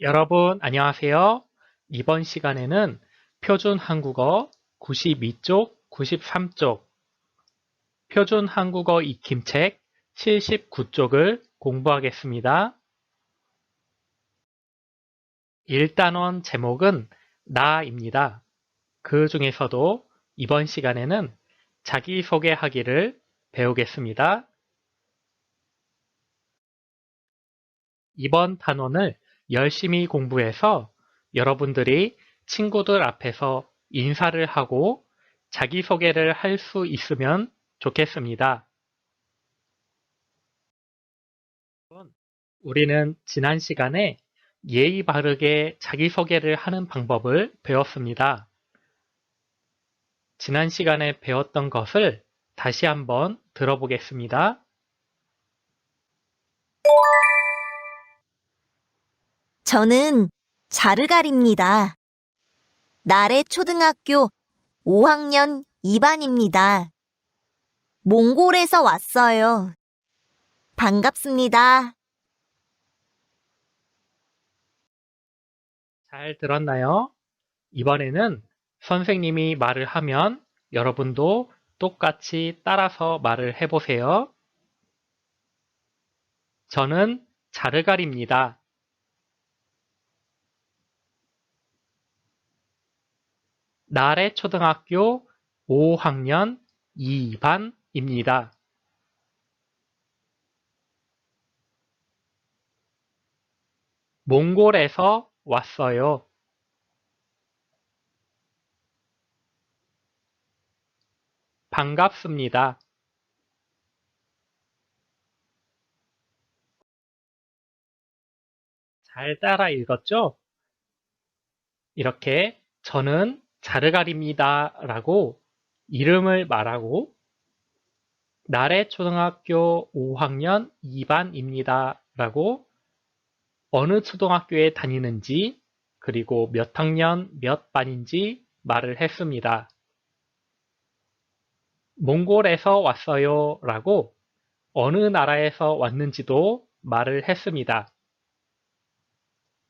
여러분, 안녕하세요. 이번 시간에는 표준 한국어 92쪽, 93쪽, 표준 한국어 익힘책 79쪽을 공부하겠습니다. 1단원 제목은 나입니다. 그 중에서도 이번 시간에는 자기소개하기를 배우겠습니다. 이번 단원을 열심히 공부해서 여러분들이 친구들 앞에서 인사를 하고 자기소개를 할 수 있으면 좋겠습니다. 우리는 지난 시간에 예의 바르게 자기소개를 하는 방법을 배웠습니다. 지난 시간에 배웠던 것을 다시 한번 들어보겠습니다. 저는 자르갈입니다. 나래 초등학교 5학년 2반입니다. 몽골에서 왔어요. 반갑습니다. 잘 들었나요? 이번에는 선생님이 말을 하면 여러분도 똑같이 따라서 말을 해보세요. 저는 자르갈입니다. 나래 초등학교 5학년 2반입니다. 몽골에서 왔어요. 반갑습니다. 잘 따라 읽었죠? 이렇게 저는 자르갈입니다 라고 이름을 말하고 나래 초등학교 5학년 2반입니다 라고 어느 초등학교에 다니는지 그리고 몇 학년 몇 반인지 말을 했습니다. 몽골에서 왔어요 라고 어느 나라에서 왔는지도 말을 했습니다.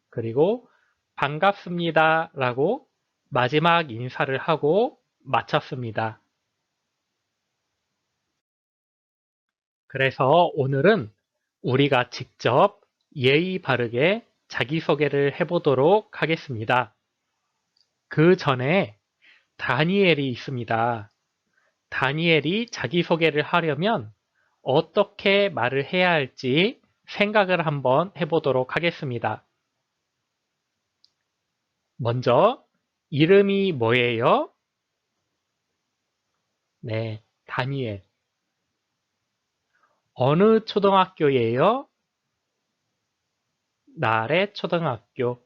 그리고 반갑습니다 라고 마지막 인사를 하고 마쳤습니다. 그래서 오늘은 우리가 직접 예의 바르게 자기소개를 해보도록 하겠습니다. 그 전에 다니엘이 있습니다. 다니엘이 자기소개를 하려면 어떻게 말을 해야 할지 생각을 한번 해보도록 하겠습니다. 먼저 이름이 뭐예요? 네, 다니엘. 어느 초등학교예요? 나래 초등학교.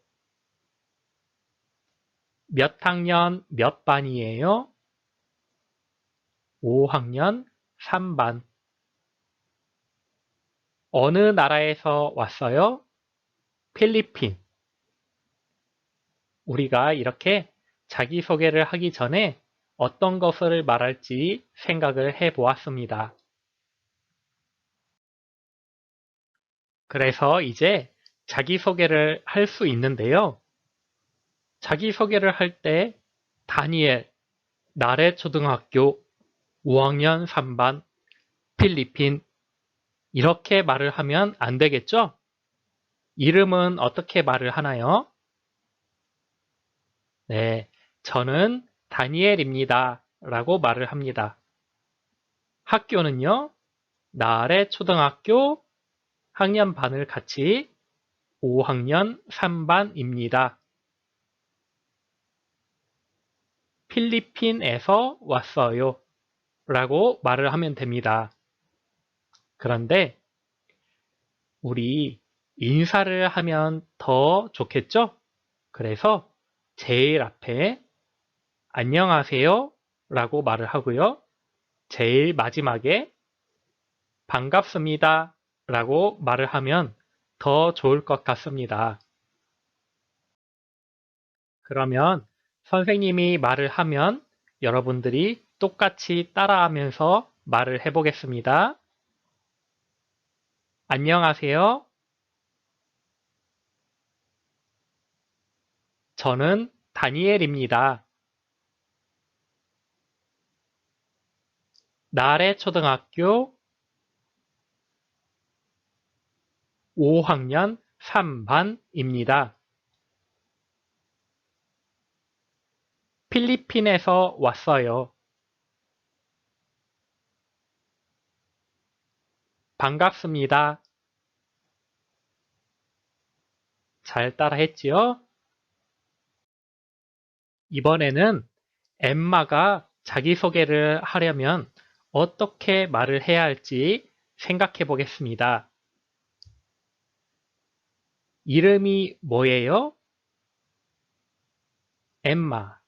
몇 학년 몇 반이에요? 5학년 3반. 어느 나라에서 왔어요? 필리핀. 우리가 이렇게 자기소개를 하기 전에 어떤 것을 말할지 생각을 해 보았습니다. 그래서 이제 자기소개를 할 수 있는데요. 자기소개를 할 때 다니엘, 나래 초등학교 5학년 3반, 필리핀 이렇게 말을 하면 안 되겠죠? 이름은 어떻게 말을 하나요? 네, 저는 다니엘입니다 라고 말을 합니다. 학교는요, 나래 초등학교 학년 반을 같이 5학년 3반입니다. 필리핀에서 왔어요 라고 말을 하면 됩니다. 그런데 우리 인사를 하면 더 좋겠죠? 그래서 제일 앞에 안녕하세요 라고 말을 하고요. 제일 마지막에 반갑습니다 라고 말을 하면 더 좋을 것 같습니다. 그러면 선생님이 말을 하면 여러분들이 똑같이 따라하면서 말을 해보겠습니다. 안녕하세요. 저는 다니엘입니다. 나래 초등학교 5학년 3반입니다. 필리핀에서 왔어요. 반갑습니다. 잘 따라했지요? 이번에는 엠마가 자기소개를 하려면 어떻게 말을 해야 할지 생각해 보겠습니다. 이름이 뭐예요? 엠마.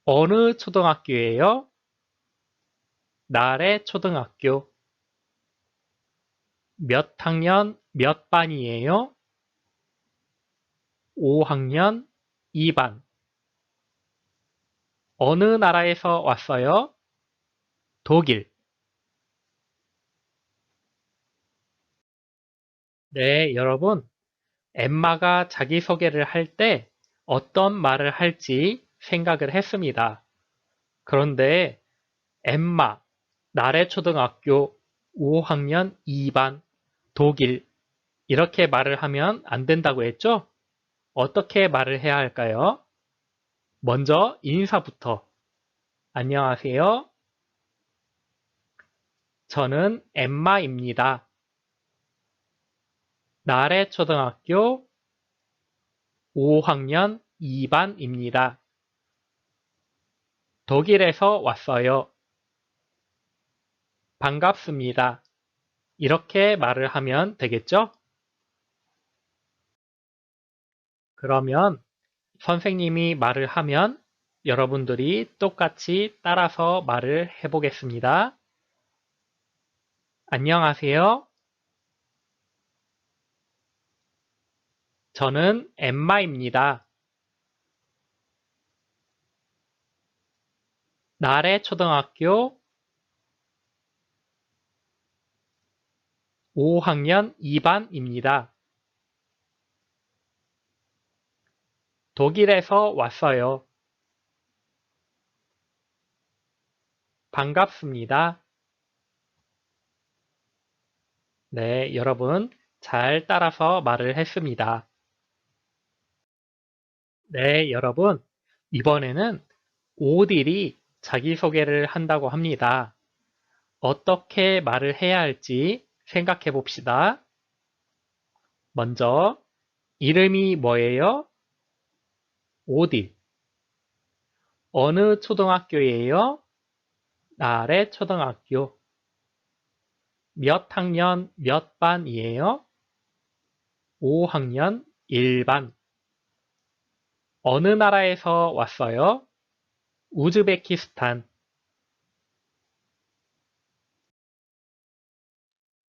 어느 초등학교예요? 나래 초등학교. 몇 학년 몇 반이에요? 5학년 2반. 어느 나라에서 왔어요? 독일. 네, 여러분. 엠마가 자기소개를 할 때 어떤 말을 할지 생각을 했습니다. 그런데 엠마, 나래초등학교 5학년 2반, 독일 이렇게 말을 하면 안 된다고 했죠? 어떻게 말을 해야 할까요? 먼저 인사부터. 안녕하세요. 저는 엠마입니다. 나래초등학교 5학년 2반입니다. 독일에서 왔어요. 반갑습니다. 이렇게 말을 하면 되겠죠? 그러면 선생님이 말을 하면 여러분들이 똑같이 따라서 말을 해보겠습니다. 안녕하세요. 저는 엠마입니다. 나래초등학교 5학년 2반입니다. 독일에서 왔어요. 반갑습니다. 네, 여러분 잘 따라서 말을 했습니다. 네, 여러분 이번에는 오딜이 자기소개를 한다고 합니다. 어떻게 말을 해야 할지 생각해 봅시다. 먼저 이름이 뭐예요? 오딜. 어느 초등학교예요? 나래 초등학교. 몇 학년 몇 반이에요? 5학년 1반. 어느 나라에서 왔어요? 우즈베키스탄.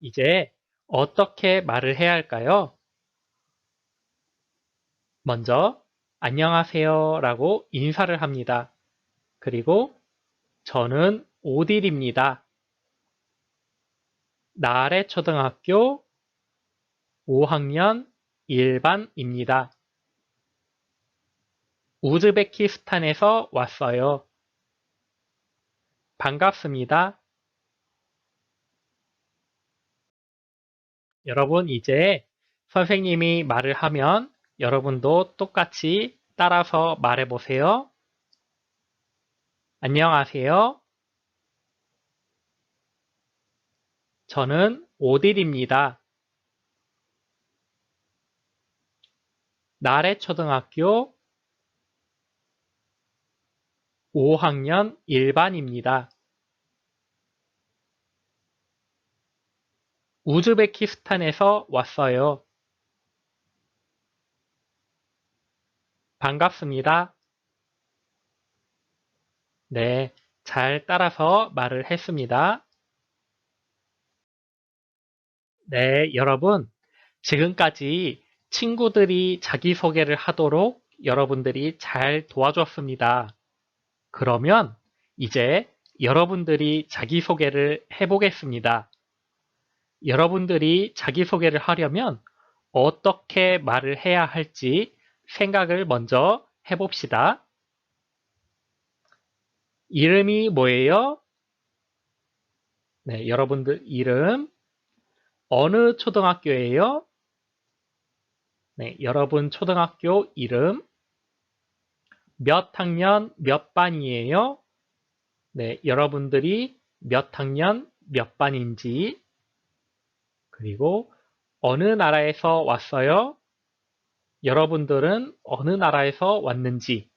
이제 어떻게 말을 해야 할까요? 먼저 안녕하세요 라고 인사를 합니다. 그리고 저는 오딜입니다. 나래 초등학교 5학년 1반입니다. 우즈베키스탄에서 왔어요. 반갑습니다. 여러분 이제 선생님이 말을 하면 여러분도 똑같이 따라서 말해보세요. 안녕하세요. 저는 오딜입니다. 나래초등학교 5학년 1반입니다. 우즈베키스탄에서 왔어요. 반갑습니다. 네, 잘 따라서 말을 했습니다. 네, 여러분. 지금까지 친구들이 자기소개를 하도록 여러분들이 잘 도와줬습니다. 그러면 이제 여러분들이 자기소개를 해보겠습니다. 여러분들이 자기소개를 하려면 어떻게 말을 해야 할지 생각을 먼저 해봅시다. 이름이 뭐예요? 네, 여러분들 이름 어느 초등학교예요? 네, 여러분 초등학교 이름 몇 학년 몇 반이에요? 네, 여러분들이 몇 학년 몇 반인지 그리고 어느 나라에서 왔어요? 여러분들은 어느 나라에서 왔는지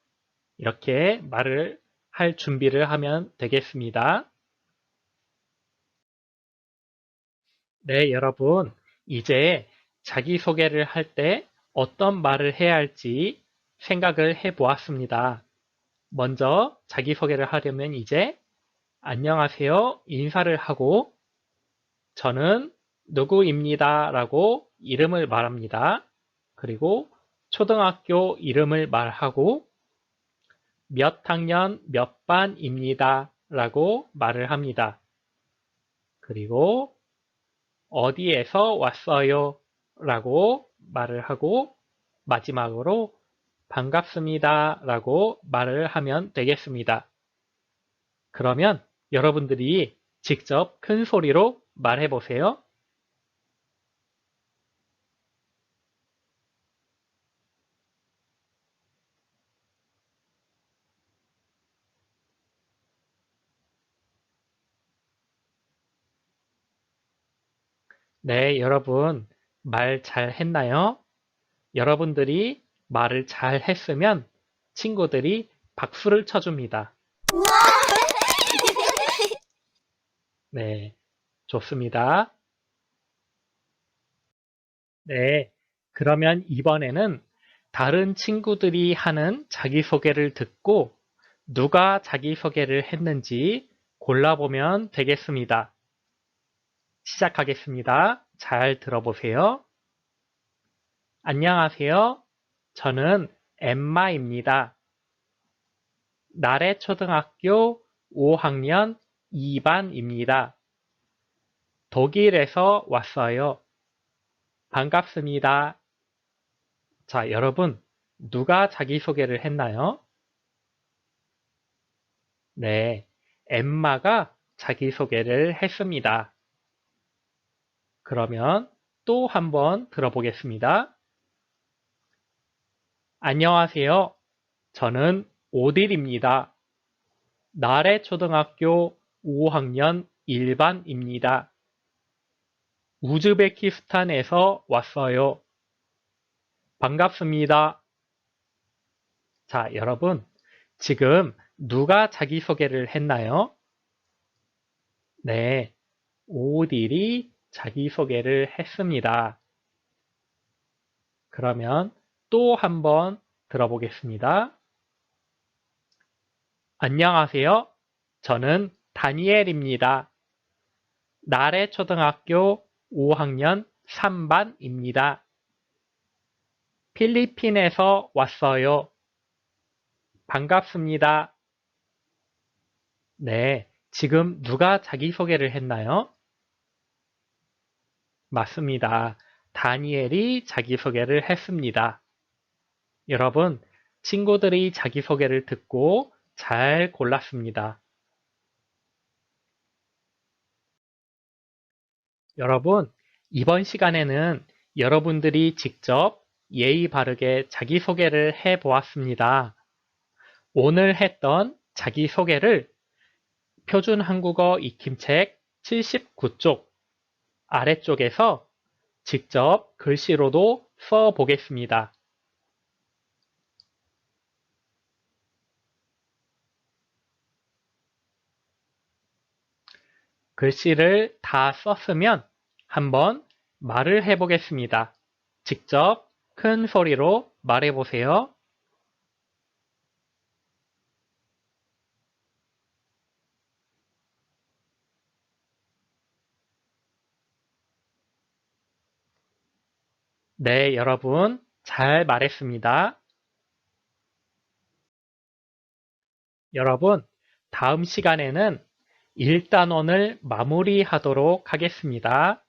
이렇게 말을 할 준비를 하면 되겠습니다. 네, 여러분 이제 자기소개를 할 때 어떤 말을 해야 할지 생각을 해 보았습니다. 먼저 자기소개를 하려면 이제 안녕하세요 인사를 하고 저는 누구입니다 라고 이름을 말합니다. 그리고 초등학교 이름을 말하고 몇 학년 몇 반입니다 라고 말을 합니다. 그리고 어디에서 왔어요 라고 말을 하고 마지막으로 반갑습니다 라고 말을 하면 되겠습니다. 그러면 여러분들이 직접 큰 소리로 말해 보세요. 네, 여러분 말 잘 했나요? 여러분들이 말을 잘 했으면 친구들이 박수를 쳐줍니다. 네, 좋습니다. 네, 그러면 이번에는 다른 친구들이 하는 자기소개를 듣고 누가 자기소개를 했는지 골라보면 되겠습니다. 시작하겠습니다. 잘 들어보세요. 안녕하세요. 저는 엠마입니다. 나래초등학교 5학년 2반입니다. 독일에서 왔어요. 반갑습니다. 자, 여러분, 누가 자기소개를 했나요? 네, 엠마가 자기소개를 했습니다. 그러면 또 한번 들어보겠습니다. 안녕하세요. 저는 오딜입니다. 나래초등학교 5학년 1반입니다. 우즈베키스탄에서 왔어요. 반갑습니다. 자, 여러분, 지금 누가 자기소개를 했나요? 네, 오딜이 자기소개를 했습니다. 그러면 또 한번 들어보겠습니다. 안녕하세요. 저는 다니엘입니다. 나래초등학교 5학년 3반입니다. 필리핀에서 왔어요. 반갑습니다. 네, 지금 누가 자기소개를 했나요? 맞습니다. 다니엘이 자기소개를 했습니다. 여러분, 친구들이 자기소개를 듣고 잘 골랐습니다. 여러분, 이번 시간에는 여러분들이 직접 예의 바르게 자기소개를 해 보았습니다. 오늘 했던 자기소개를 표준 한국어 익힘책 79쪽 아래쪽에서 직접 글씨로도 써 보겠습니다. 글씨를 다 썼으면 한번 말을 해보겠습니다. 직접 큰 소리로 말해보세요. 네, 여러분 잘 말했습니다. 여러분, 다음 시간에는 1단원을 마무리하도록 하겠습니다.